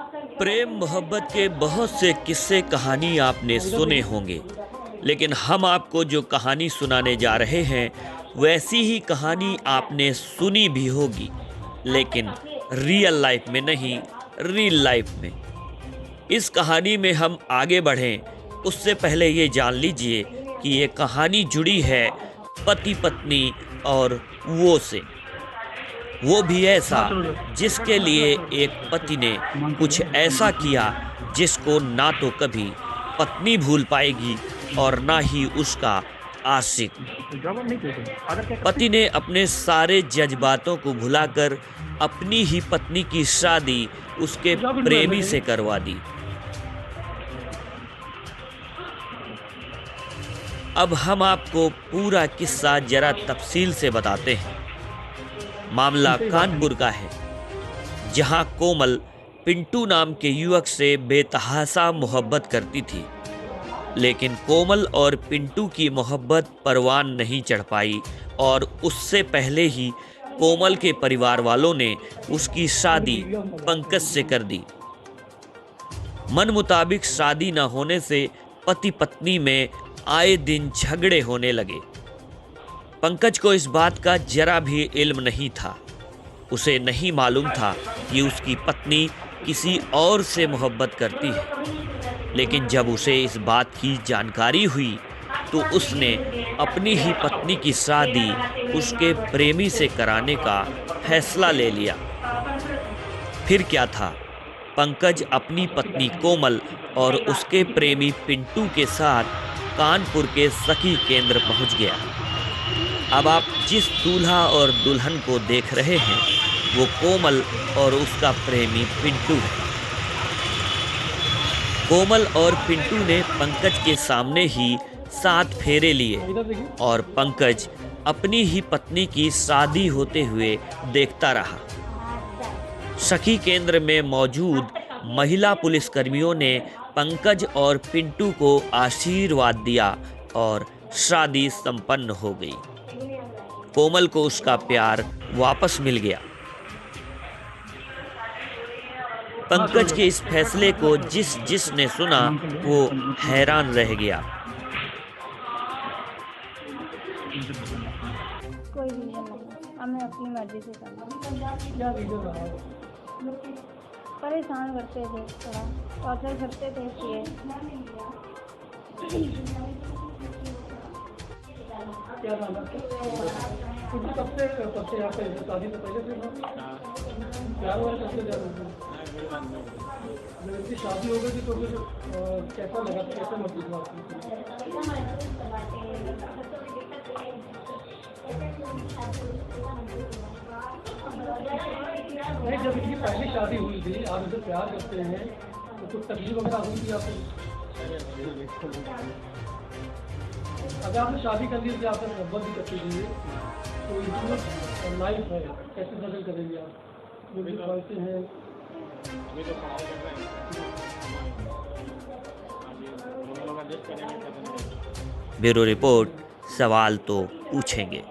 प्रेम मोहब्बत के बहुत से किस्से कहानी आपने सुने होंगे, लेकिन हम आपको जो कहानी सुनाने जा रहे हैं वैसी ही कहानी आपने सुनी भी होगी, लेकिन रियल लाइफ में नहीं, रील लाइफ में। इस कहानी में हम आगे बढ़ें उससे पहले ये जान लीजिए कि ये कहानी जुड़ी है पति पत्नी और वो से, वो भी ऐसा जिसके लिए एक पति ने कुछ ऐसा किया जिसको ना तो कभी पत्नी भूल पाएगी और ना ही उसका आशिक। पति ने अपने सारे जज्बातों को भुलाकर अपनी ही पत्नी की शादी उसके प्रेमी से करवा दी। अब हम आपको पूरा किस्सा जरा तफसील से बताते हैं। मामला कानपुर का है, जहां कोमल पिंटू नाम के युवक से बेतहासा मोहब्बत करती थी, लेकिन कोमल और पिंटू की मोहब्बत परवान नहीं चढ़ पाई और उससे पहले ही कोमल के परिवार वालों ने उसकी शादी पंकज से कर दी। मन मुताबिक शादी न होने से पति पत्नी में आए दिन झगड़े होने लगे। पंकज को इस बात का जरा भी इल्म नहीं था। उसे नहीं मालूम था कि उसकी पत्नी किसी और से मोहब्बत करती है, लेकिन जब उसे इस बात की जानकारी हुई तो उसने अपनी ही पत्नी की शादी उसके प्रेमी से कराने का फैसला ले लिया। फिर क्या था, पंकज अपनी पत्नी कोमल और उसके प्रेमी पिंटू के साथ कानपुर के सखी केंद्र पहुंच गया। अब आप जिस दूल्हा और दुल्हन को देख रहे हैं वो कोमल और उसका प्रेमी पिंटू है। कोमल और पिंटू ने पंकज के सामने ही 7 फेरे लिए और पंकज अपनी ही पत्नी की शादी होते हुए देखता रहा। सखी केंद्र में मौजूद महिला पुलिसकर्मियों ने पंकज और पिंटू को आशीर्वाद दिया और शादी संपन्न हो गई। कोमल को उसका प्यार वापस मिल गया। पंकज के इस फैसले को जिसने सुना वो हैरान रह गया। कोई रीजन नहीं, हमें अपनी मर्जी से करना। परेशान करते थे, थोड़ा टॉर्चर करते थे इसलिए। शादी हो गई तो कैसा लगा, कैसा महसूस हुआ? नहीं, जब इनकी पहली शादी हुई थी, आप इसे प्यार करते हैं तो कुछ तकलीफ वगैरह हुई थी आपको? अगर आपने शादी कर ली थी, आपने मोहब्बत भी करती थी, तो इनकी लाइफ है कैसे बदल करेंगे आप? जो भी ख्वाहिशें हैं ब्यूरो रिपोर्ट, सवाल तो पूछेंगे।